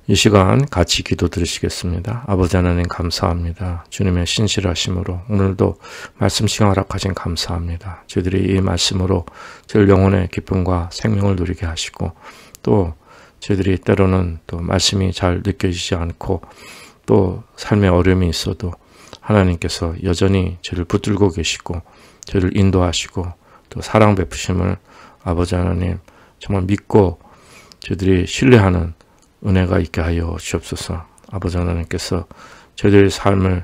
이 시간 같이 기도 드리시겠습니다. 아버지 하나님 감사합니다. 주님의 신실하심으로 오늘도 말씀 시간 허락하신 감사합니다. 저희들이 이 말씀으로 저희 영혼의 기쁨과 생명을 누리게 하시고 또 저희들이 때로는 또 말씀이 잘 느껴지지 않고 또 삶의 어려움이 있어도 하나님께서 여전히 저희를 붙들고 계시고 저희를 인도하시고 또 사랑 베푸심을 아버지 하나님 정말 믿고 저희들이 신뢰하는 은혜가 있게 하여 주옵소서. 아버지 하나님께서 저희들의 삶을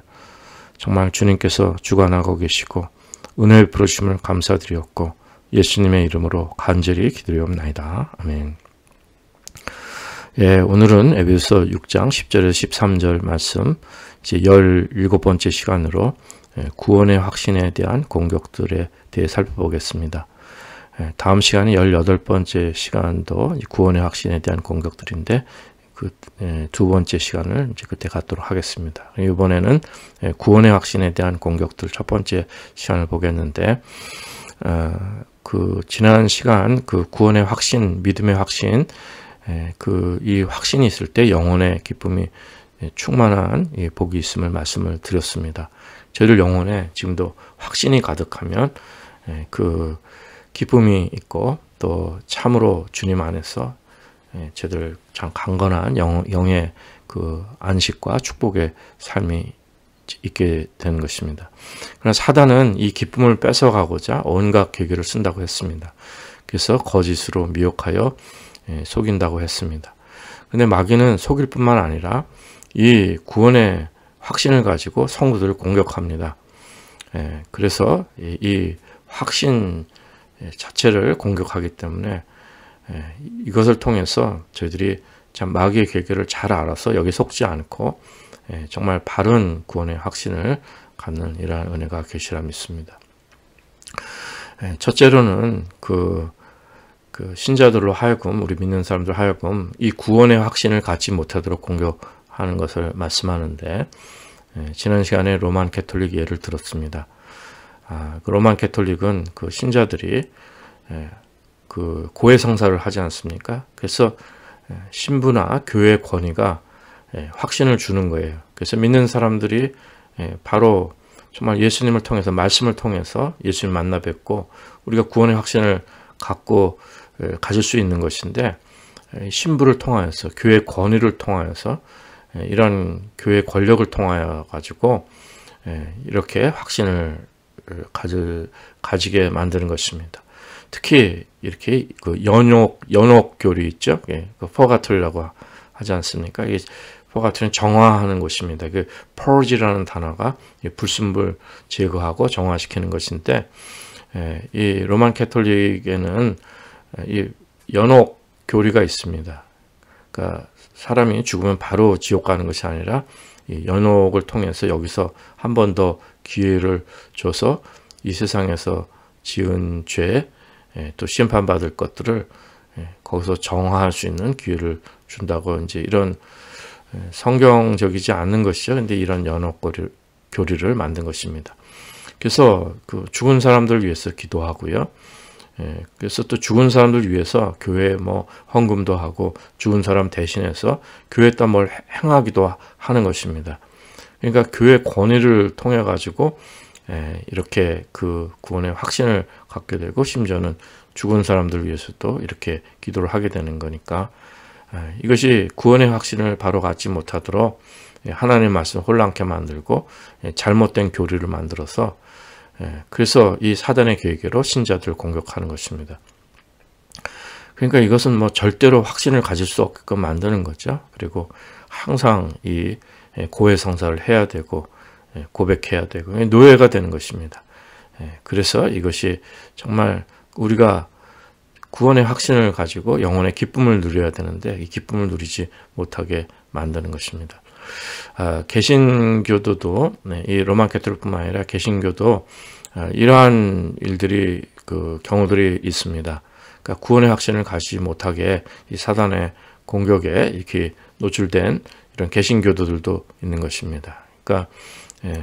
정말 주님께서 주관하고 계시고 은혜를 베푸심을 감사드렸고 예수님의 이름으로 간절히 기도하옵나이다. 아멘. 예, 오늘은 에베소 6장 10절에서 13절 말씀 이제 17번째 시간으로 구원의 확신에 대한 공격들에 대해 살펴보겠습니다. 다음 시간에 18번째 시간도 구원의 확신에 대한 공격들인데 그 두 번째 시간을 이제 그때 갖도록 하겠습니다. 이번에는 구원의 확신에 대한 공격들 첫 번째 시간을 보겠는데 그 지난 시간 그 구원의 확신, 믿음의 확신 이 확신이 있을 때 영혼의 기쁨이 충만한 복이 있음을 말씀을 드렸습니다. 저희들 영혼에 지금도 확신이 가득하면 그 기쁨이 있고 또 참으로 주님 안에서 저희들 참 강건한 영의 그 안식과 축복의 삶이 있게 되는 것입니다. 그러나 사단은 이 기쁨을 뺏어가고자 온갖 계계를 쓴다고 했습니다. 그래서 거짓으로 미혹하여 속인다고 했습니다. 근데 마귀는 속일 뿐만 아니라 이 구원의 확신을 가지고 성도들을 공격합니다. 그래서 이 확신 자체를 공격하기 때문에 이것을 통해서 저희들이 참 마귀의 계계를 잘 알아서 여기 속지 않고 정말 바른 구원의 확신을 갖는 이러한 은혜가 계시라 믿습니다. 첫째로는 그 신자들로 하여금 우리 믿는 사람들 하여금 이 구원의 확신을 갖지 못하도록 공격하는 것을 말씀하는데 지난 시간에 로만 캐톨릭 예를 들었습니다. 그 로만 캐톨릭은 그 신자들이 그 고해 성사를 하지 않습니까? 그래서 신부나 교회의 권위가 확신을 주는 거예요. 그래서 믿는 사람들이 바로 정말 예수님을 통해서 말씀을 통해서 예수님 만나 뵙고 우리가 구원의 확신을 갖고 가질 수 있는 것인데 신부를 통하여서 교회의 권위를 통하여서 이런 교회의 권력을 통하여 가지고 이렇게 확신을 가지게 만드는 것입니다. 특히 이렇게 그 연옥 교리 있죠. 그 퍼가토리라고 하지 않습니까? 이게 퍼가토리는 정화하는 곳입니다. 그 purge라는 단어가 불순물 제거하고 정화시키는 것인데 이 로만 캐톨릭에는 이 연옥 교리가 있습니다. 그러니까 사람이 죽으면 바로 지옥 가는 것이 아니라 이 연옥을 통해서 여기서 한 번 더 기회를 줘서 이 세상에서 지은 죄 또 심판받을 것들을 거기서 정화할 수 있는 기회를 준다고 이제 이런 성경적이지 않는 것이죠. 근데 이런 연옥 교리를 만든 것입니다. 그래서 그 죽은 사람들 위해서 기도하고요. 그래서 또 죽은 사람들 위해서 교회에 뭐 헌금도 하고 죽은 사람 대신해서 교회에다 뭘 행하기도 하는 것입니다. 그러니까 교회 권위를 통해 가지고 이렇게 그 구원의 확신을 갖게 되고 심지어는 죽은 사람들 위해서도 이렇게 기도를 하게 되는 거니까 이것이 구원의 확신을 바로 갖지 못하도록 하나님의 말씀을 혼란케 만들고 잘못된 교리를 만들어서 그래서 이 사단의 계획으로 신자들을 공격하는 것입니다. 그러니까 이것은 뭐 절대로 확신을 가질 수 없게끔 만드는 거죠. 그리고 항상 이 고해 성사를 해야 되고 고백해야 되고 노예가 되는 것입니다. 그래서 이것이 정말 우리가 구원의 확신을 가지고 영혼의 기쁨을 누려야 되는데 이 기쁨을 누리지 못하게 만드는 것입니다. 개신교도도 이 로만 캐톨릭뿐만 아니라 개신교도 이러한 일들이 그 경우들이 있습니다. 그러니까 구원의 확신을 가지지 못하게 이 사단의 공격에 이렇게 노출된 이런 개신교도들도 있는 것입니다. 그러니까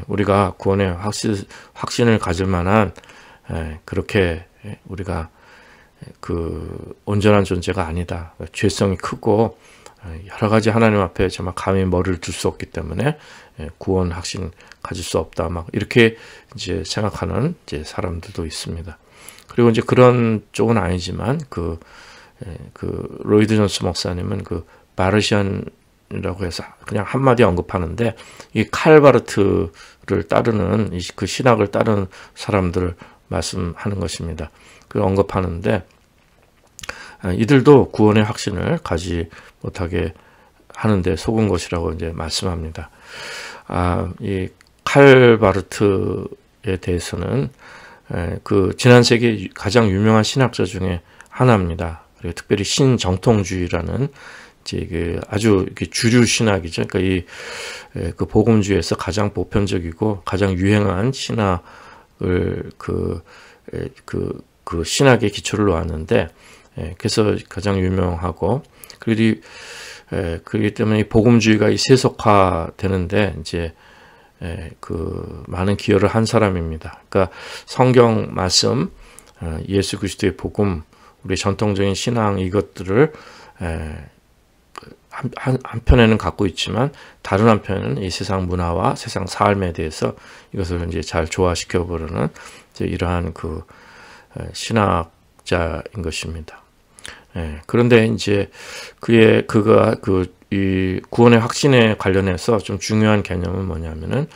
우리가 구원의 확신을 가질 만한 그렇게 우리가 그 온전한 존재가 아니다. 죄성이 크고 여러 가지 하나님 앞에 정말 감히 머리를 둘 수 없기 때문에 구원 확신 가질 수 없다. 막 이렇게 이제 생각하는 이제 사람들도 있습니다. 그리고 이제 그런 쪽은 아니지만 그 로이드 존스 목사님은 그 바르시안이라고 해서 그냥 한마디 언급하는데 이 칼바르트를 따르는 그 신학을 따르는 사람들을 말씀하는 것입니다. 그 언급하는데 이들도 구원의 확신을 가지 못하게 하는데 속은 것이라고 이제 말씀합니다. 이 칼바르트에 대해서는 그 지난 세기 가장 유명한 신학자 중에 하나입니다. 그리고 특별히 신정통주의라는 이제 그 아주 주류 신학이죠. 그러니까 그 복음주의에서 가장 보편적이고 가장 유행한 신학을 그 신학의 기초를 놓았는데, 그래서 가장 유명하고, 그러기 때문에 이 복음주의가 세속화되는데 이제 그 많은 기여를 한 사람입니다. 그러니까 성경 말씀, 예수 그리스도의 복음, 우리 전통적인 신앙 이것들을 한편에는 갖고 있지만 다른 한편에는 이 세상 문화와 세상 삶에 대해서 이것을 이제 잘 조화시켜 보려는 이러한 그 신학자인 것입니다. 그런데 이제 이 구원의 확신에 관련해서 좀 중요한 개념은 뭐냐면은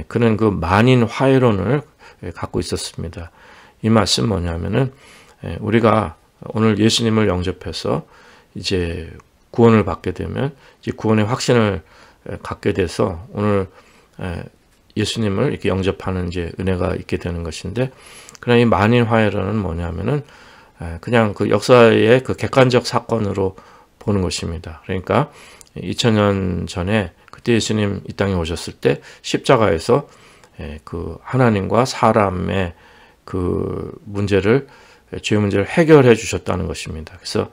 그는 그 만인 화해론을 갖고 있었습니다. 이 말씀 뭐냐면은 우리가 오늘 예수님을 영접해서 이제 구원을 받게 되면 이제 구원의 확신을 갖게 돼서 오늘 예수님을 이렇게 영접하는 이제 은혜가 있게 되는 것인데, 그러나 이 만인 화해론은 뭐냐면은 그냥 그 역사의 그 객관적 사건으로 보는 것입니다. 그러니까 2000년 전에 그때 예수님 이 땅에 오셨을 때 십자가에서 그 하나님과 사람의 그 죄 문제를 해결해 주셨다는 것입니다. 그래서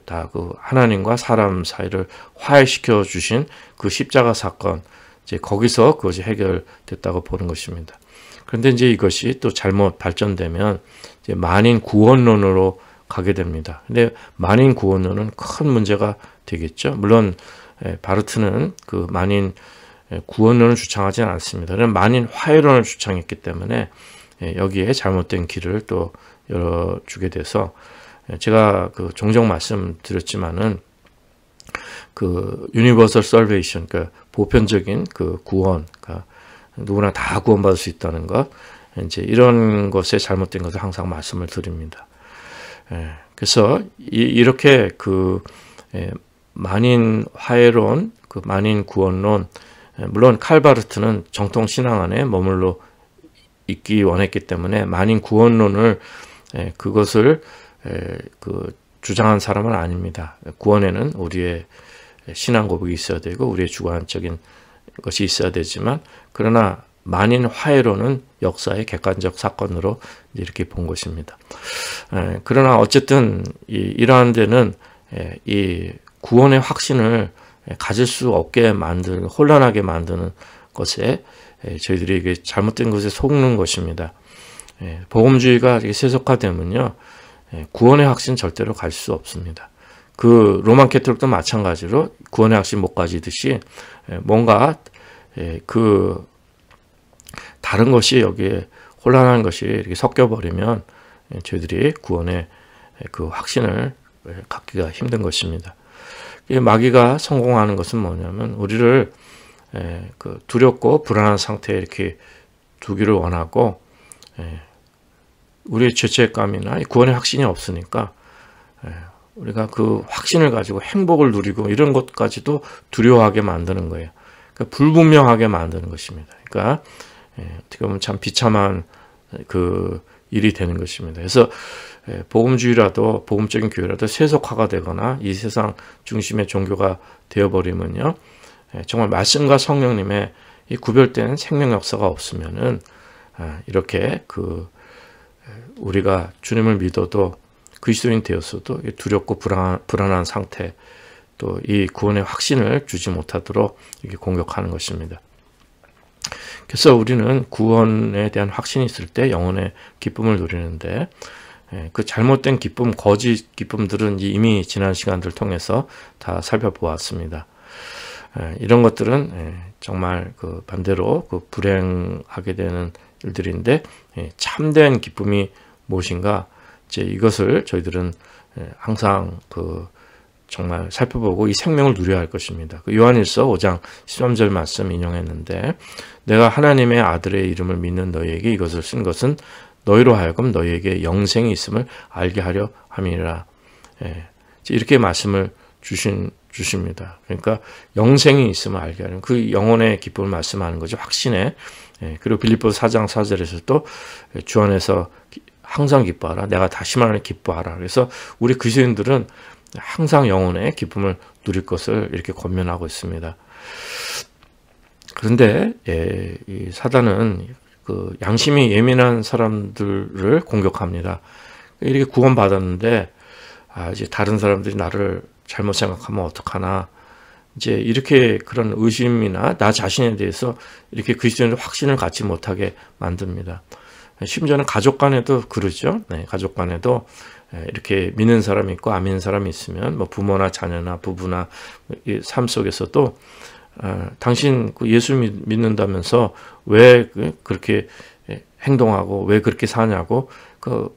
다 그 하나님과 사람 사이를 화해시켜 주신 그 십자가 사건, 이제 거기서 그것이 해결됐다고 보는 것입니다. 그런데 이제 이것이 또 잘못 발전되면 이제 만인 구원론으로 가게 됩니다. 근데 만인 구원론은 큰 문제가 되겠죠. 물론 바르트는 그 만인 구원론을 주창하지 않았습니다. 그는 만인 화해론을 주창했기 때문에 여기에 잘못된 길을 또 열어주게 돼서, 제가 그 종종 말씀드렸지만은 그 유니버설 살베이션, 그러니까 보편적인 그 구원, 그러니까 누구나 다 구원받을 수 있다는 것, 이제 이런 것에 잘못된 것을 항상 말씀을 드립니다. 그래서 이렇게 그 만인 화해론, 그 만인 구원론, 물론 칼바르트는 정통 신앙 안에 머물러 있기 원했기 때문에 만인 구원론을 그것을 그 주장한 사람은 아닙니다. 구원에는 우리의 신앙 고백이 있어야 되고 우리의 주관적인 것이 있어야 되지만, 그러나 만인 화해론은 역사의 객관적 사건으로 이렇게 본 것입니다. 그러나 어쨌든 이러한 데는 이 구원의 확신을 가질 수 없게 만드는, 혼란하게 만드는 것에 저희들이 이게 잘못된 것에 속는 것입니다. 복음주의가 세속화되면요, 구원의 확신 절대로 가질 수 없습니다. 그 로만 캐톨릭도 마찬가지로 구원의 확신 못 가지듯이 뭔가 그 다른 것이 여기에 혼란한 것이 이렇게 섞여버리면 저희들이 구원의 그 확신을 갖기가 힘든 것입니다. 마귀가 성공하는 것은 뭐냐면 우리를 그 두렵고 불안한 상태에 이렇게 두기를 원하고, 우리의 죄책감이나 구원의 확신이 없으니까 우리가 그 확신을 가지고 행복을 누리고 이런 것까지도 두려워하게 만드는 거예요. 그러니까 불분명하게 만드는 것입니다. 그러니까 어떻게 보면 참 비참한 그 일이 되는 것입니다. 그래서 복음주의라도, 복음적인 교회라도 세속화가 되거나 이 세상 중심의 종교가 되어버리면요, 정말 말씀과 성령님의 이 구별된 생명 역사가 없으면은 이렇게 그 우리가 주님을 믿어도 그리스도인 되었어도 두렵고 불안한 상태, 또 이 구원의 확신을 주지 못하도록 이렇게 공격하는 것입니다. 그래서 우리는 구원에 대한 확신이 있을 때 영혼의 기쁨을 누리는데, 그 잘못된 기쁨, 거짓 기쁨들은 이미 지난 시간들 통해서 다 살펴보았습니다. 이런 것들은 정말 그 반대로 그 불행하게 되는 일들인데, 참된 기쁨이 무엇인가, 이제 이것을 저희들은 항상 그 정말 살펴보고 이 생명을 누려야 할 것입니다. 그 요한일서 5장 13절 말씀 인용했는데, 내가 하나님의 아들의 이름을 믿는 너희에게 이것을 쓴 것은 너희로 하여금 너희에게 영생이 있음을 알게 하려 함이라. 이렇게 말씀을 주십니다. 그러니까 영생이 있음을 알게 하는, 그 영혼의 기쁨을 말씀하는 거죠. 확신에. 그리고 빌립보서 4장 4절에서 또 주 안에서 항상 기뻐하라. 내가 다시 말하는 기뻐하라. 그래서 우리 그리스도인들은 항상 영혼의 기쁨을 누릴 것을 이렇게 권면하고 있습니다. 그런데 이 사단은 그 양심이 예민한 사람들을 공격합니다. 이렇게 구원받았는데 이제 다른 사람들이 나를 잘못 생각하면 어떡하나, 이제 이렇게 그런 의심이나 나 자신에 대해서 이렇게 그리스도인의 확신을 갖지 못하게 만듭니다. 심지어는 가족 간에도 그러죠. 가족 간에도 이렇게 믿는 사람이 있고 안 믿는 사람이 있으면, 뭐 부모나 자녀나 부부나 삶 속에서도 당신 예수 믿는다면서 왜 그렇게 행동하고 왜 그렇게 사냐고 그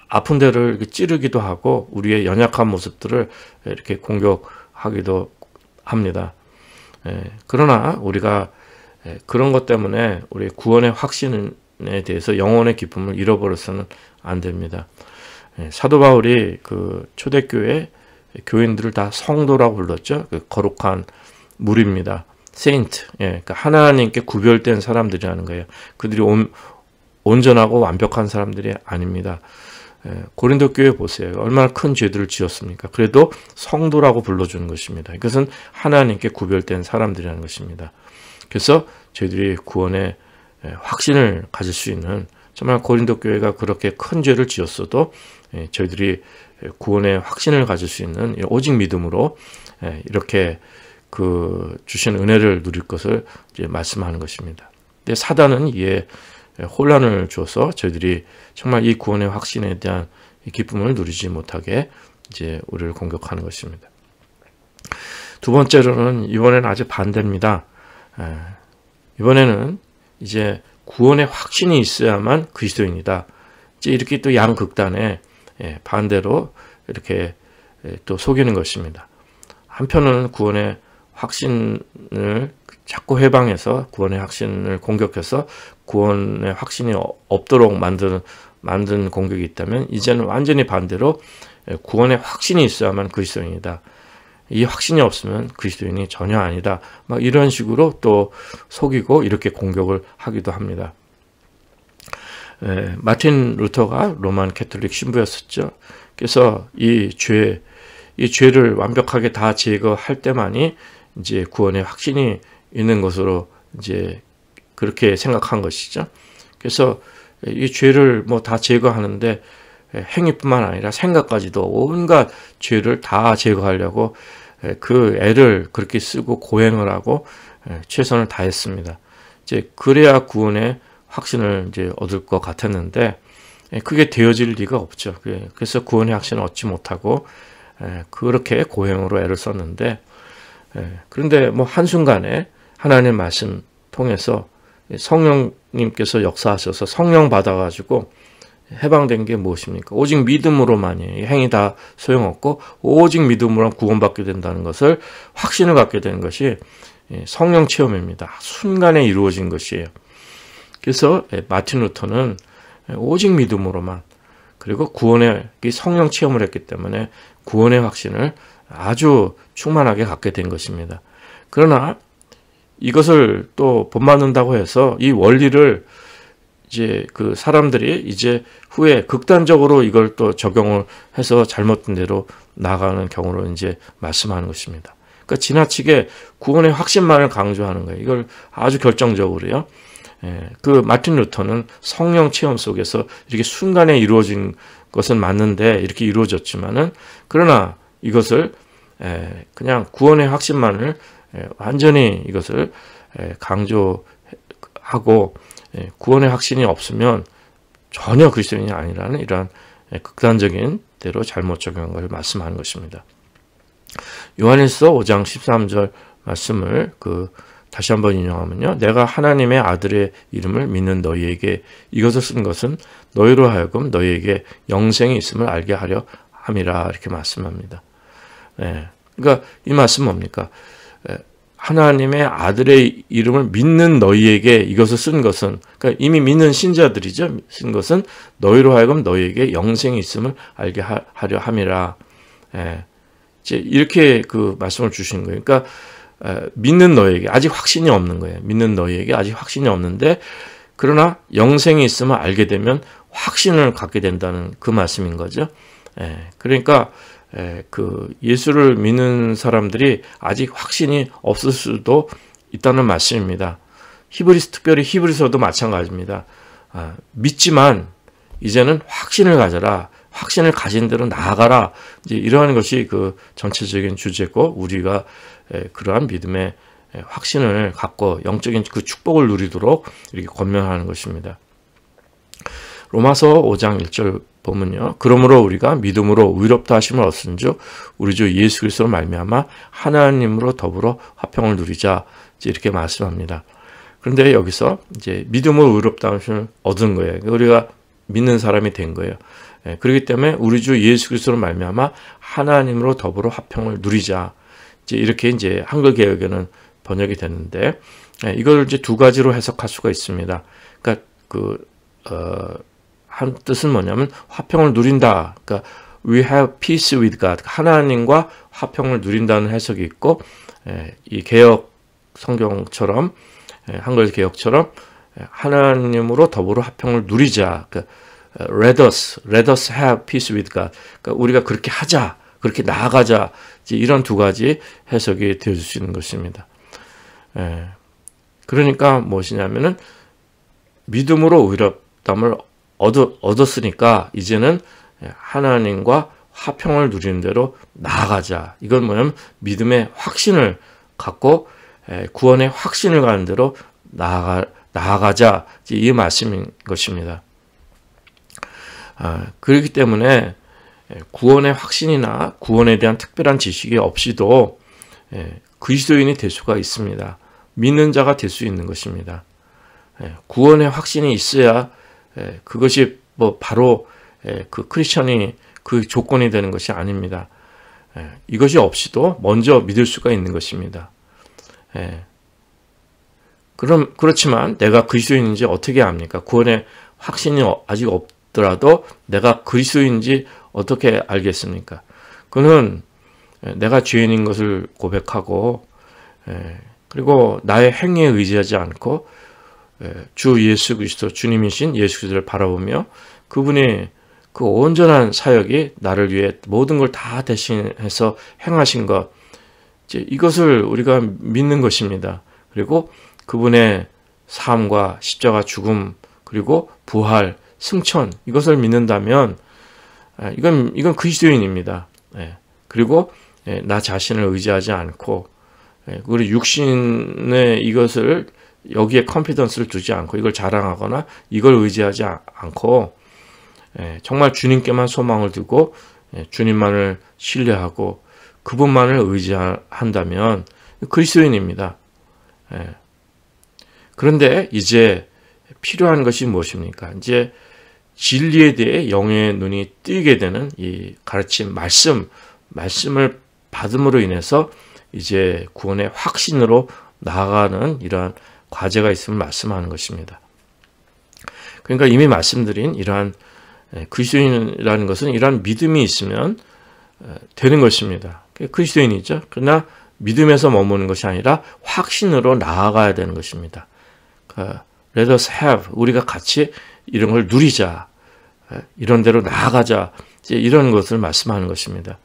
아픈 데를 찌르기도 하고 우리의 연약한 모습들을 이렇게 공격하기도 합니다. 그러나 우리가 그런 것 때문에 우리 구원의 확신에 대해서 영혼의 기쁨을 잃어버려서는 안 됩니다. 사도 바울이 그 초대교회 교인들을 다 성도라고 불렀죠. 그 거룩한 무리입니다. 세인트. 그러니까 하나님께 구별된 사람들이라는 거예요. 그들이 온전하고 완벽한 사람들이 아닙니다. 고린도 교회 보세요. 얼마나 큰 죄들을 지었습니까? 그래도 성도라고 불러주는 것입니다. 이것은 하나님께 구별된 사람들이라는 것입니다. 그래서 저희들이 구원의 확신을 가질 수 있는, 정말 고린도 교회가 그렇게 큰 죄를 지었어도 저희들이 구원의 확신을 가질 수 있는 오직 믿음으로 이렇게 그 주신 은혜를 누릴 것을 이제 말씀하는 것입니다. 근데 사단은 이에 혼란을 줘서 저희들이 정말 이 구원의 확신에 대한 기쁨을 누리지 못하게 이제 우리를 공격하는 것입니다. 두 번째로는 이번에는 아주 반대입니다. 이번에는 이제 구원의 확신이 있어야만 그리스도인이다. 이제 이렇게 또 양극단에 반대로 이렇게 또 속이는 것입니다. 한편은 구원의 확신을 자꾸 해방해서 구원의 확신을 공격해서 구원의 확신이 없도록 만든 공격이 있다면, 이제는 완전히 반대로 구원의 확신이 있어야만 그리스도인이다. 이 확신이 없으면 그리스도인이 전혀 아니다. 막 이런 식으로 또 속이고 이렇게 공격을 하기도 합니다. 마틴 루터가 로만 캐톨릭 신부였었죠. 그래서 이 죄를 완벽하게 다 제거할 때만이 이제 구원의 확신이 있는 것으로 이제 그렇게 생각한 것이죠. 그래서 이 죄를 뭐 다 제거하는데 행위뿐만 아니라 생각까지도 온갖 죄를 다 제거하려고 그 애를 그렇게 쓰고 고행을 하고 최선을 다했습니다. 이제 그래야 구원의 확신을 이제 얻을 것 같았는데 그게 되어질 리가 없죠. 그래서 구원의 확신을 얻지 못하고 그렇게 고행으로 애를 썼는데, 그런데 뭐 한순간에 하나님의 말씀 통해서 성령님께서 역사하셔서 성령 받아가지고 해방된 게 무엇입니까? 오직 믿음으로만이, 행위 다 소용없고 오직 믿음으로 구원받게 된다는 것을 확신을 갖게 되는 것이 성령 체험입니다. 순간에 이루어진 것이에요. 그래서 마틴 루터는 오직 믿음으로만, 그리고 구원의 성령 체험을 했기 때문에 구원의 확신을 아주 충만하게 갖게 된 것입니다. 그러나 이것을 또 본받는다고 해서 이 원리를 이제 그 사람들이 이제 후에 극단적으로 이걸 또 적용을 해서 잘못된 대로 나가는 경우로 이제 말씀하는 것입니다. 그러니까 지나치게 구원의 확신만을 강조하는 거예요. 이걸 아주 결정적으로요. 그 마틴 루터는 성령 체험 속에서 이렇게 순간에 이루어진 것은 맞는데 이렇게 이루어졌지만은, 그러나 이것을 그냥 구원의 확신만을 완전히 이것을 강조하고 구원의 확신이 없으면 전혀 그리스도인이 아니라는 이러한 극단적인 대로 잘못 적용한 것을 말씀하는 것입니다. 요한일서 5장 13절 말씀을 다시 한번 인용하면요. 내가 하나님의 아들의 이름을 믿는 너희에게 이것을 쓴 것은 너희로 하여금 너희에게 영생이 있음을 알게 하려 함이라 이렇게 말씀합니다. 그러니까 이 말씀은 뭡니까? 하나님의 아들의 이름을 믿는 너희에게 이것을 쓴 것은, 그러니까 이미 믿는 신자들이죠. 쓴 것은 너희로 하여금 너희에게 영생이 있음을 알게 하려 함이라. 이제 이렇게 그 말씀을 주신 거예요. 그러니까 믿는 너희에게 아직 확신이 없는 거예요. 믿는 너희에게 아직 확신이 없는데, 그러나 영생이 있음을 알게 되면 확신을 갖게 된다는 그 말씀인 거죠. 그러니까 그 예수를 믿는 사람들이 아직 확신이 없을 수도 있다는 말씀입니다. 특별히 히브리서도 마찬가지입니다. 믿지만 이제는 확신을 가져라. 확신을 가진 대로 나아가라. 이제 이러한 것이 그 전체적인 주제고, 우리가 그러한 믿음의 확신을 갖고 영적인 그 축복을 누리도록 이렇게 권면하는 것입니다. 로마서 5장 1절 보면요. 그러므로 우리가 믿음으로 의롭다 하심을 얻은즉 우리 주 예수 그리스도로 말미암아 하나님으로 더불어 화평을 누리자. 이렇게 말씀합니다. 그런데 여기서 이제 믿음으로 의롭다 하심을 얻은 거예요. 우리가 믿는 사람이 된 거예요. 그렇기 때문에 우리 주 예수 그리스도로 말미암아 하나님으로 더불어 화평을 누리자. 이렇게 이제 한글 개혁에는 번역이 됐는데, 이걸 이제 두 가지로 해석할 수가 있습니다. 그러니까 한 뜻은 뭐냐면 화평을 누린다. 그러니까 we have peace with God. 하나님과 화평을 누린다는 해석이 있고, 이 개혁 성경처럼, 한글 개혁처럼 하나님으로 더불어 화평을 누리자. 그러니까 let us have peace with God. 그러니까 우리가 그렇게 하자, 그렇게 나아가자. 이런 두 가지 해석이 되어줄 수 있는 것입니다. 그러니까 무엇이냐면은 믿음으로 의롭다함을 얻었으니까 이제는 하나님과 화평을 누리는 대로 나아가자. 이건 뭐냐면 믿음의 확신을 갖고 구원의 확신을 가는 대로 나아가자. 이 말씀인 것입니다. 그렇기 때문에 구원의 확신이나 구원에 대한 특별한 지식이 없이도 그리스도인이 될 수가 있습니다. 믿는 자가 될 수 있는 것입니다. 구원의 확신이 있어야 그것이 뭐 바로 그 크리스천이 그 조건이 되는 것이 아닙니다. 이것이 없이도 먼저 믿을 수가 있는 것입니다. 그렇지만 내가 그리스도인인지 어떻게 압니까? 구원의 확신이 아직 없더라도 내가 그리스도인인지 어떻게 알겠습니까? 그는 내가 죄인인 것을 고백하고, 그리고 나의 행위에 의지하지 않고 주 예수 그리스도, 주님이신 예수 그리스도를 바라보며 그분이 그 온전한 사역이 나를 위해 모든 걸 다 대신해서 행하신 것, 이것을 우리가 믿는 것입니다. 그리고 그분의 삶과 십자가 죽음, 그리고 부활, 승천, 이것을 믿는다면 이건 그리스도인입니다. 그리고 나 자신을 의지하지 않고, 우리 육신의 이것을 여기에 컨피던스를 두지 않고 이걸 자랑하거나 이걸 의지하지 않고 정말 주님께만 소망을 두고 주님만을 신뢰하고 그분만을 의지한다면 그리스도인입니다. 그런데 이제 필요한 것이 무엇입니까? 이제 진리에 대해 영의 눈이 뜨이게 되는 이 가르침, 말씀을 받음으로 인해서 이제 구원의 확신으로 나아가는 이러한 과제가 있음을 말씀하는 것입니다. 그러니까 이미 말씀드린 이러한 그리스도인이라는 것은 이러한 믿음이 있으면 되는 것입니다. 그리스도인이죠. 그러나 믿음에서 머무는 것이 아니라 확신으로 나아가야 되는 것입니다. Let us have, 우리가 같이 이런 걸 누리자, 이런 대로 나아가자, 이런 것을 말씀하는 것입니다.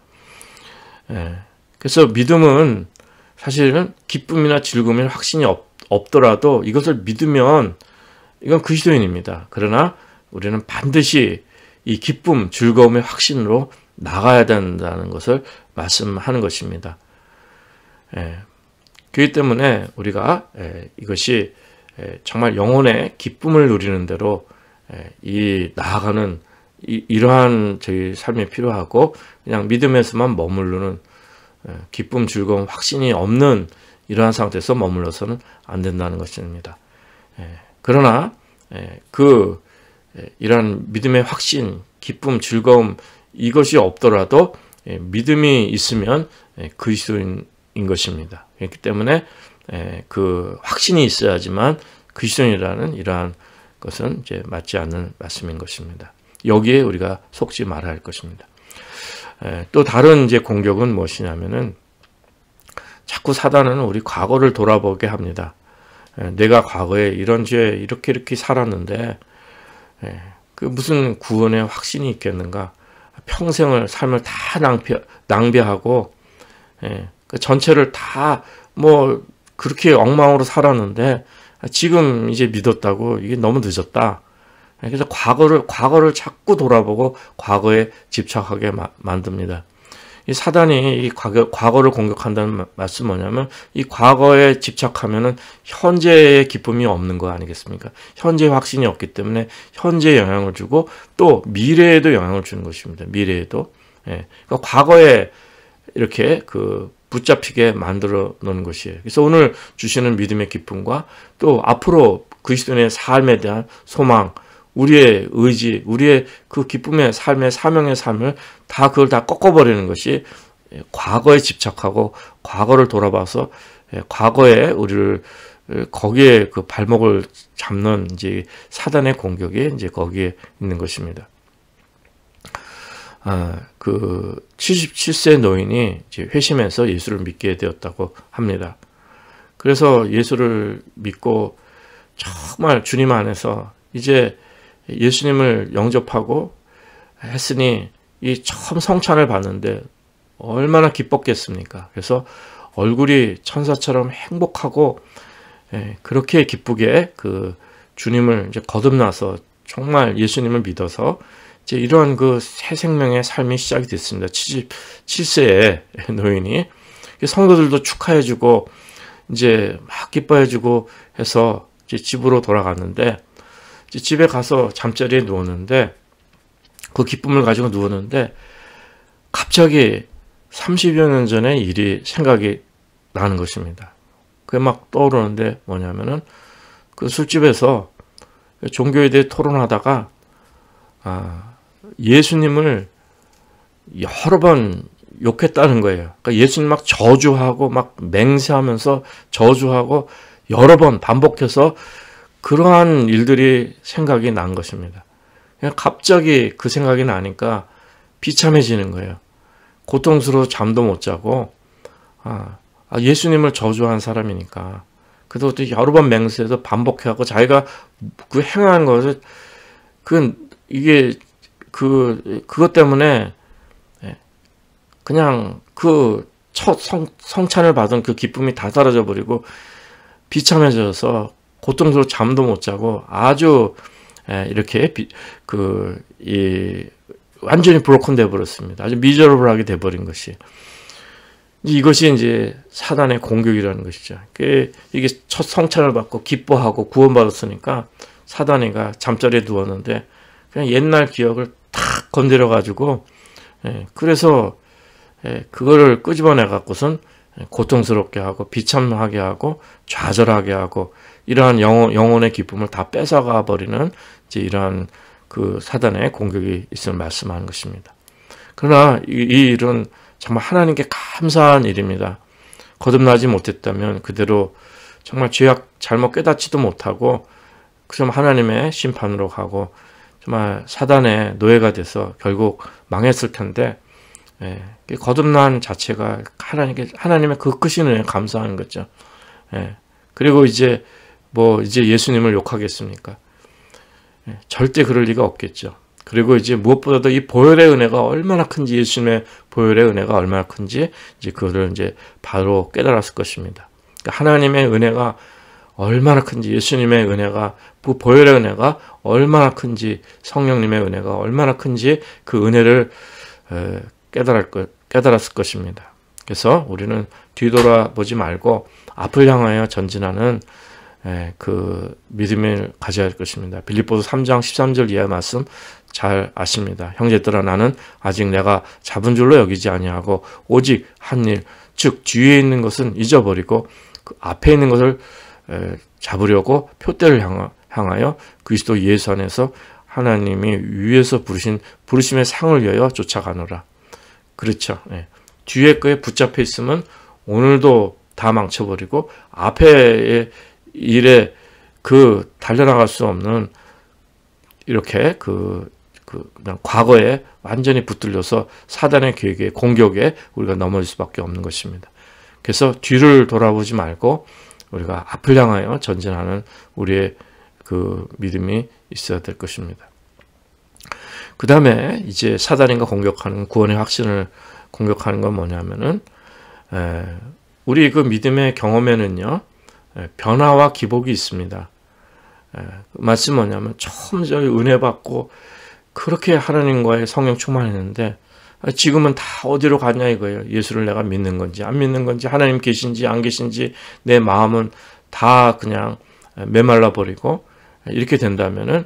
그래서 믿음은 사실은 기쁨이나 즐거움이나 확신이 없더라도 이것을 믿으면 이건 그리스도인입니다. 그러나 우리는 반드시 이 기쁨, 즐거움의 확신으로 나가야 된다는 것을 말씀하는 것입니다. 그렇기 때문에 우리가 이것이 정말 영혼의 기쁨을 누리는 대로 이 나아가는 이러한 저희 삶이 필요하고 그냥 믿음에서만 머무르는 기쁨, 즐거움, 확신이 없는 이러한 상태에서 머물러서는 안 된다는 것입니다. 그러나 이러한 믿음의 확신, 기쁨, 즐거움 이것이 없더라도 믿음이 있으면 그리스도인 것입니다. 그렇기 때문에 그 확신이 있어야지만 그리스도인이라는 이러한 것은 이제 맞지 않는 말씀인 것입니다. 여기에 우리가 속지 말아야 할 것입니다. 또 다른 이제 공격은 무엇이냐면은 자꾸 사단은 우리 과거를 돌아보게 합니다. 내가 과거에 이런 죄 이렇게 살았는데 그 무슨 구원의 확신이 있겠는가? 평생을 삶을 다 낭비하고 그 전체를 다 뭐 그렇게 엉망으로 살았는데 지금 이제 믿었다고 이게 너무 늦었다. 그래서 과거를 자꾸 돌아보고 과거에 집착하게 만듭니다. 이 사단이 이 과거를 공격한다는 말씀은 뭐냐면 이 과거에 집착하면은 현재의 기쁨이 없는 거 아니겠습니까? 현재 확신이 없기 때문에 현재에 영향을 주고 또 미래에도 영향을 주는 것입니다. 미래에도. 그러니까 과거에 이렇게 붙잡히게 만들어 놓는 것이에요. 그래서 오늘 주시는 믿음의 기쁨과 또 앞으로 그리스도인의 삶에 대한 소망, 우리의 의지, 우리의 그 기쁨의 삶의 사명의 삶을 그걸 다 꺾어버리는 것이 과거에 집착하고 과거를 돌아봐서 과거에 우리를 거기에 그 발목을 잡는 이제 사단의 공격이 이제 거기에 있는 것입니다. 그 77세 노인이 이제 회심해서 예수를 믿게 되었다고 합니다. 그래서 예수를 믿고 정말 주님 안에서 이제 예수님을 영접하고 했으니 이 처음 성찬을 받는데 얼마나 기뻤겠습니까? 그래서 얼굴이 천사처럼 행복하고 그렇게 기쁘게 그 주님을 이제 거듭나서 정말 예수님을 믿어서 이제 이런 그 새 생명의 삶이 시작이 됐습니다. 77세의 노인이 성도들도 축하해주고 이제 막 기뻐해주고 해서 이제 집으로 돌아갔는데 이제 집에 가서 잠자리에 누웠는데 그 기쁨을 가지고 누웠는데 갑자기 30여 년 전의 일이 생각이 나는 것입니다. 그게 막 떠오르는데 뭐냐면은 그 술집에서 종교에 대해 토론하다가 예수님을 여러 번 욕했다는 거예요. 그러니까 예수님 막 저주하고 막 맹세하면서 저주하고 여러 번 반복해서 그러한 일들이 생각이 난 것입니다. 그냥 갑자기 그 생각이 나니까 비참해지는 거예요. 고통스러워 잠도 못 자고 예수님을 저주한 사람이니까 그것도 여러 번 맹세해서 반복해하고 자기가 그 행한 것을 이게 그것 때문에 그냥 그 첫 성찬을 받은 그 기쁨이 다 사라져 버리고 비참해져서 고통스러워 잠도 못 자고 아주 이렇게 완전히 브로큰 돼 버렸습니다. 아주 미저러블하게 돼 버린 것이 이것이 이제 사단의 공격이라는 것이죠. 이게 첫 성찬을 받고 기뻐하고 구원받았으니까 사단이가 잠자리에 누웠는데 그냥 옛날 기억을 탁 건드려 가지고 그래서 그거를 끄집어내 갖고선 고통스럽게 하고 비참하게 하고 좌절하게 하고 이러한 영혼의 기쁨을 다 뺏어가 버리는 이제 이러한 그 사단의 공격이 있음을 말씀하는 것입니다. 그러나 이 일은 정말 하나님께 감사한 일입니다. 거듭나지 못했다면 그대로 정말 죄악 잘못 깨닫지도 못하고 그럼 하나님의 심판으로 가고 정말 사단의 노예가 돼서 결국 망했을 텐데 거듭난 자체가 하나님의 그 크신 은혜에 감사하는 거죠. 그리고 이제 예수님을 욕하겠습니까? 절대 그럴 리가 없겠죠. 그리고 이제 무엇보다도 이 보혈의 은혜가 얼마나 큰지 예수님의 보혈의 은혜가 얼마나 큰지 이제 그거를 이제 바로 깨달았을 것입니다. 그러니까 하나님의 은혜가 얼마나 큰지 예수님의 은혜가 그 보혈의 은혜가 얼마나 큰지 성령님의 은혜가 얼마나 큰지 그 은혜를 깨달았을 것입니다. 그래서 우리는 뒤돌아보지 말고 앞을 향하여 전진하는 그 믿음을 가져야 할 것입니다. 빌립보서 3장 13절 이하의 말씀 잘 아십니다. 형제들아 나는 아직 내가 잡은 줄로 여기지 아니하고 오직 한 일, 즉 뒤에 있는 것은 잊어버리고 그 앞에 있는 것을 잡으려고 표대를 향하여 그리스도 예수 안에서 하나님이 위에서 부르심의 상을 위하여 쫓아가노라. 그렇죠. 뒤에 거에 붙잡혀 있으면 오늘도 다 망쳐버리고 앞에 일에 그 달려나갈 수 없는 이렇게 그냥 과거에 완전히 붙들려서 사단의 계획에 공격에 우리가 넘어질 수밖에 없는 것입니다. 그래서 뒤를 돌아보지 말고 우리가 앞을 향하여 전진하는 우리의 그 믿음이 있어야 될 것입니다. 그 다음에 이제 사단인가 공격하는 구원의 확신을 공격하는 건 뭐냐면은 우리 그 믿음의 경험에는요 변화와 기복이 있습니다. 말씀 뭐냐면 처음 저희 은혜 받고 그렇게 하나님과의 성령 충만했는데 지금은 다 어디로 가냐 이거예요. 예수를 내가 믿는 건지 안 믿는 건지 하나님 계신지 안 계신지 내 마음은 다 그냥 메말라 버리고 이렇게 된다면은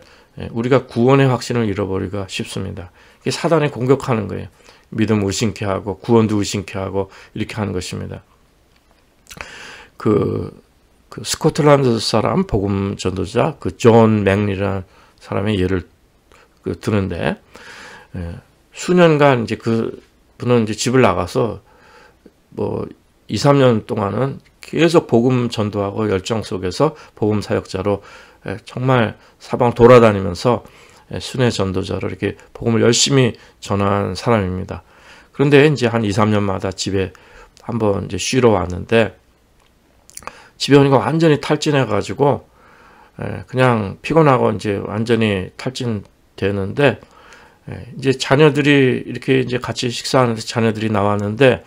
우리가 구원의 확신을 잃어버리기가 쉽습니다. 이게 사단이 공격하는 거예요. 믿음 의심케 하고 구원도 의심케 하고 이렇게 하는 것입니다. 그 스코틀랜드 사람 복음 전도자 그 존 맥리라는 사람의 예를 드는데 수년간 이제 그분은 이제 집을 나가서 뭐 2, 3년 동안은 계속 복음 전도하고 열정 속에서 복음 사역자로 정말 사방 돌아다니면서 순회 전도자로 이렇게 복음을 열심히 전한 사람입니다. 그런데 이제 한 2, 3년마다 집에 한번 이제 쉬러 왔는데 집에 오니까 완전히 탈진해가지고 그냥 피곤하고 이제 완전히 탈진되는데 이제 자녀들이 이렇게 이제 같이 식사하는데 자녀들이 나왔는데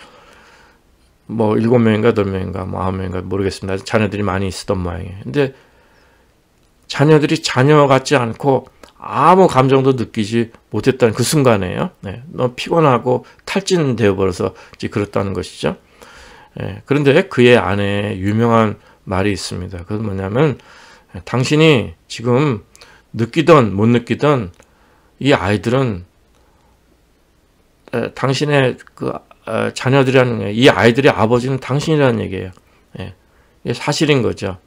뭐 7명인가 8명인가 뭐 9명인가 모르겠습니다. 자녀들이 많이 있었던 모양이에요. 근데 자녀들이 자녀 같지 않고 아무 감정도 느끼지 못했다는 그 순간에요. 너무 피곤하고 탈진되어 버려서 이제 그렇다는 것이죠. 그런데 그의 아내의 유명한 말이 있습니다. 그건 뭐냐면 당신이 지금 느끼던 못 느끼던 이 아이들은 당신의 그 자녀들이라는 거예요. 이 아이들의 아버지는 당신이라는 얘기예요. 이게 사실인 거죠.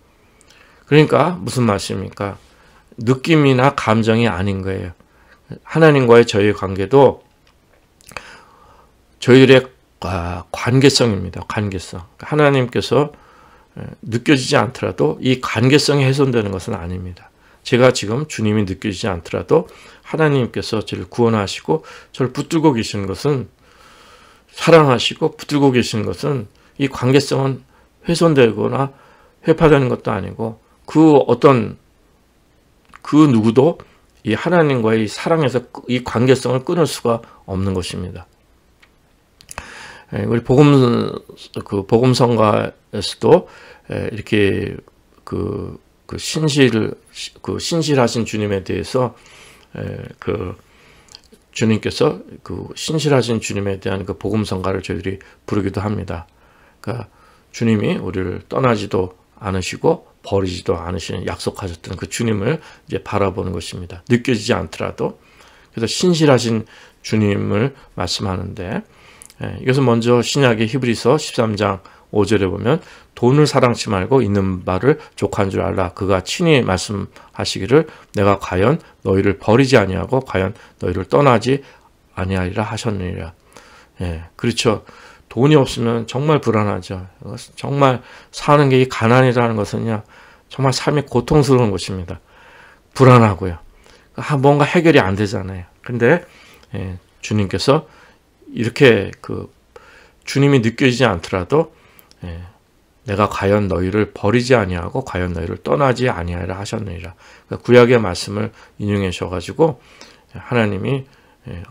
그러니까 무슨 말씀입니까? 느낌이나 감정이 아닌 거예요. 하나님과의 저희의 관계도 저희들의 관계성입니다. 관계성. 하나님께서 느껴지지 않더라도 이 관계성이 훼손되는 것은 아닙니다. 제가 지금 주님이 느껴지지 않더라도 하나님께서 저를 구원하시고 저를 붙들고 계시는 것은 사랑하시고 붙들고 계시는 것은 이 관계성은 훼손되거나 회파되는 것도 아니고 그 누구도 이 하나님과의 이 사랑에서 이 관계성을 끊을 수가 없는 것입니다. 우리 복음성가에서도 이렇게 신실하신 주님에 대해서 주님께서 그 신실하신 주님에 대한 그 복음성가를 저희들이 부르기도 합니다. 그러니까 주님이 우리를 떠나지도 않으시고 버리지도 않으시는 약속하셨던 그 주님을 이제 바라보는 것입니다. 느껴지지 않더라도. 그래서 신실하신 주님을 말씀하는데 이것은 먼저 신약의 히브리서 13장 5절에 보면 돈을 사랑치 말고 있는 바를 족한 줄 알라. 그가 친히 말씀하시기를 내가 과연 너희를 버리지 아니하고 과연 너희를 떠나지 아니하리라 하셨느니라. 그렇죠. 돈이 없으면 정말 불안하죠. 정말 사는 게 이 가난이라는 것은요. 정말 삶이 고통스러운 것입니다. 불안하고요. 뭔가 해결이 안 되잖아요. 근데 주님께서 이렇게 주님이 느껴지지 않더라도 내가 과연 너희를 버리지 아니하고 과연 너희를 떠나지 아니하리라 하셨느니라. 그러니까 구약의 말씀을 인용해 주셔가지고 하나님이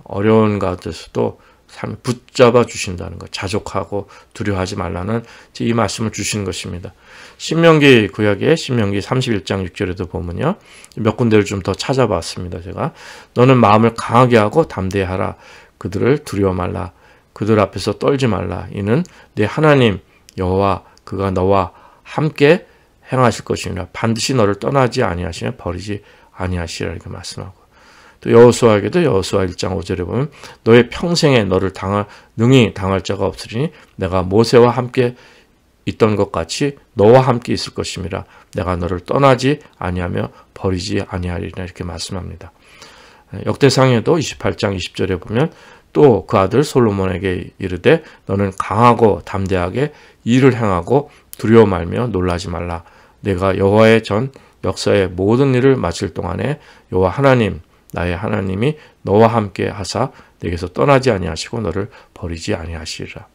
어려운 가운데서도 삶을 붙잡아 주신다는 것, 자족하고 두려워하지 말라는 이 말씀을 주시는 것입니다. 신명기 구약의 신명기 31장 6절에도 보면요. 몇 군데를 좀 더 찾아봤습니다. 제가 너는 마음을 강하게 하고 담대하라. 그들을 두려워 말라. 그들 앞에서 떨지 말라. 이는 내 하나님 여호와 그가 너와 함께 행하실 것이니라. 반드시 너를 떠나지 아니하시며 버리지 아니하시리라 이렇게 말씀하고, 또 여호수아에게도 여호수아 1장 5절에 보면 너의 평생에 너를 능히 당할 자가 없으리니 내가 모세와 함께 있던 것 같이 너와 함께 있을 것임이라. 내가 너를 떠나지 아니하며 버리지 아니하리라 이렇게 말씀합니다. 역대상에도 28장 20절에 보면 또 그 아들 솔로몬에게 이르되 너는 강하고 담대하게 일을 행하고 두려워 말며 놀라지 말라. 내가 여호와의 전 역사의 모든 일을 마칠 동안에 여호와 하나님 나의 하나님이 너와 함께 하사 내게서 떠나지 아니하시고 너를 버리지 아니하시리라.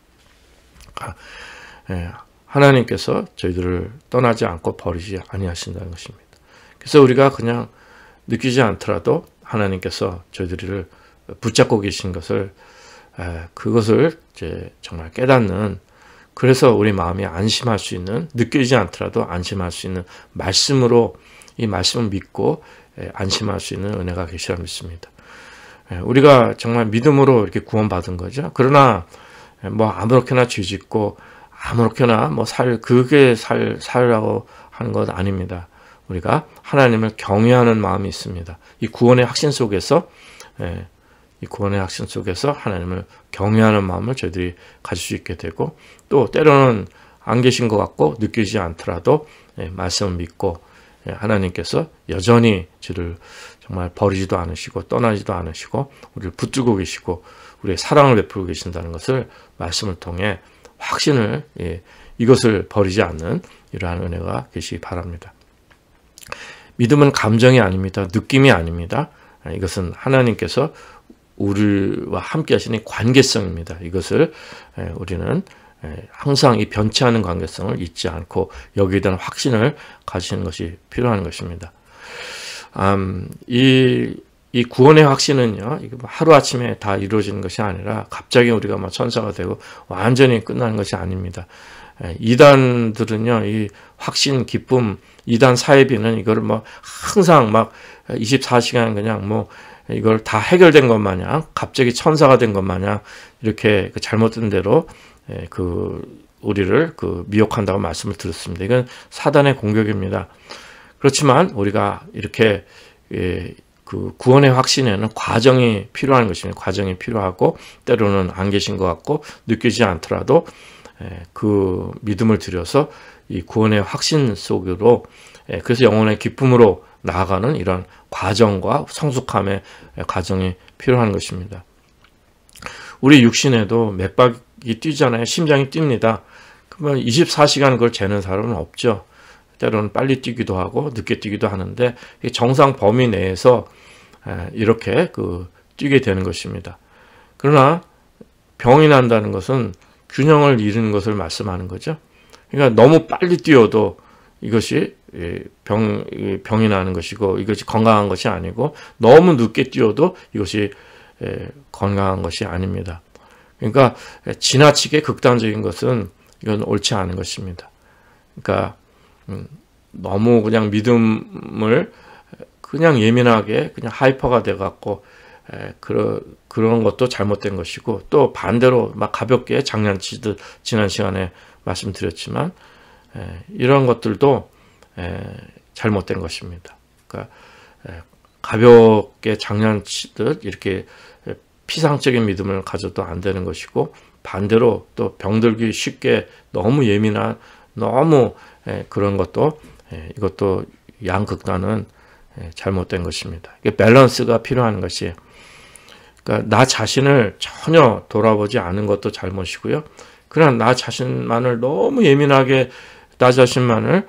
하나님께서 저희들을 떠나지 않고 버리지 아니하신다는 것입니다. 그래서 우리가 그냥 느끼지 않더라도 하나님께서 저희들을 붙잡고 계신 것을, 그것을 이제 정말 깨닫는, 그래서 우리 마음이 안심할 수 있는, 느끼지 않더라도 안심할 수 있는 말씀으로 이 말씀을 믿고 안심할 수 있는 은혜가 계시라 믿습니다. 우리가 정말 믿음으로 이렇게 구원받은 거죠. 그러나 뭐 아무렇게나 죄짓고 아무렇게나 뭐 살라고 하는 것 아닙니다. 우리가 하나님을 경외하는 마음이 있습니다. 이 구원의 확신 속에서 하나님을 경외하는 마음을 저희들이 가질 수 있게 되고, 또 때로는 안 계신 것 같고 느끼지 않더라도 말씀을 믿고 하나님께서 여전히 저를 정말 버리지도 않으시고 떠나지도 않으시고 우리를 붙들고 계시고 우리의 사랑을 베풀고 계신다는 것을 말씀을 통해 확신을, 이것을 버리지 않는 이러한 은혜가 계시기 바랍니다. 믿음은 감정이 아닙니다. 느낌이 아닙니다. 이것은 하나님께서 우리와 함께 하시는 관계성입니다. 이것을 우리는 항상 이 변치 않은 관계성을 잊지 않고 여기에 대한 확신을 가지는 것이 필요한 것입니다. 이 구원의 확신은요, 하루아침에 다 이루어지는 것이 아니라 갑자기 우리가 막 천사가 되고 완전히 끝나는 것이 아닙니다. 이단들은요, 이 확신, 기쁨, 이단 사이비는 이거를 뭐 항상 막 24시간 그냥 뭐 이걸 다 해결된 것 마냥, 갑자기 천사가 된 것 마냥 이렇게 잘못된 대로 우리를 미혹한다고 말씀을 드렸습니다. 이건 사단의 공격입니다. 그렇지만 우리가 이렇게 구원의 확신에는 과정이 필요한 것입니다. 과정이 필요하고 때로는 안 계신 것 같고 느끼지 않더라도 그 믿음을 들여서 이 구원의 확신 속으로, 그래서 영혼의 기쁨으로 나아가는 이런 과정과 성숙함의 과정이 필요한 것입니다. 우리 육신에도 맥박이 뛰잖아요. 심장이 뜁니다. 그러면 24시간 그걸 재는 사람은 없죠. 때로는 빨리 뛰기도 하고 늦게 뛰기도 하는데 정상 범위 내에서 이렇게 뛰게 되는 것입니다. 그러나 병이 난다는 것은 균형을 잃는 것을 말씀하는 거죠. 그러니까 너무 빨리 뛰어도 이것이 병이 나는 것이고 이것이 건강한 것이 아니고 너무 늦게 뛰어도 이것이 건강한 것이 아닙니다. 그러니까 지나치게 극단적인 것은 이건 옳지 않은 것입니다. 그러니까 너무 그냥 믿음을 그냥 예민하게 그냥 하이퍼가 돼갖고 그런 것도 잘못된 것이고, 또 반대로 막 가볍게 장난치듯 지난 시간에 말씀드렸지만 이런 것들도 잘못된 것입니다. 그러니까 가볍게 장난치듯 이렇게 피상적인 믿음을 가져도 안 되는 것이고, 반대로 또 병들기 쉽게 너무 예민한 너무 그런 것도 이것도 양극단은 잘못된 것입니다. 이게 밸런스가 필요한 것이에요. 그러니까 나 자신을 전혀 돌아보지 않은 것도 잘못이고요. 그러나 나 자신만을 너무 예민하게 나 자신만을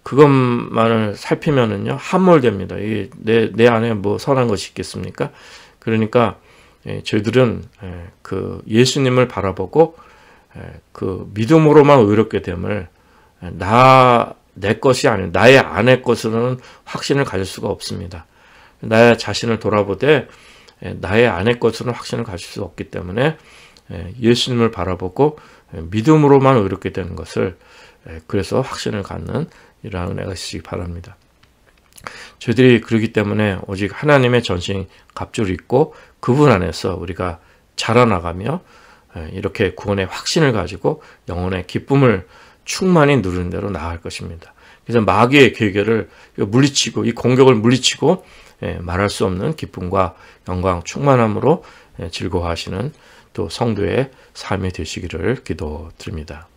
그것만을 살피면은요 함몰됩니다. 이게 내 안에 뭐 선한 것이 있겠습니까? 그러니까 저희들은 예수님을 바라보고 믿음으로만 의롭게 됨을 내 것이 아닌 나의 아내 것으로는 확신을 가질 수가 없습니다. 나의 자신을 돌아보되 나의 아내 것으로는 확신을 가질 수 없기 때문에 예수님을 바라보고 믿음으로만 의롭게 되는 것을, 그래서 확신을 갖는 이러한 은혜가 있으시기 바랍니다. 저희들이 그러기 때문에 오직 하나님의 전신 갑주를 입고 그분 안에서 우리가 자라나가며 이렇게 구원의 확신을 가지고 영혼의 기쁨을 충만히 누리는 대로 나아갈 것입니다. 그래서 마귀의 계계를 물리치고 이 공격을 물리치고 말할 수 없는 기쁨과 영광 충만함으로 즐거워하시는 또 성도의 삶이 되시기를 기도드립니다.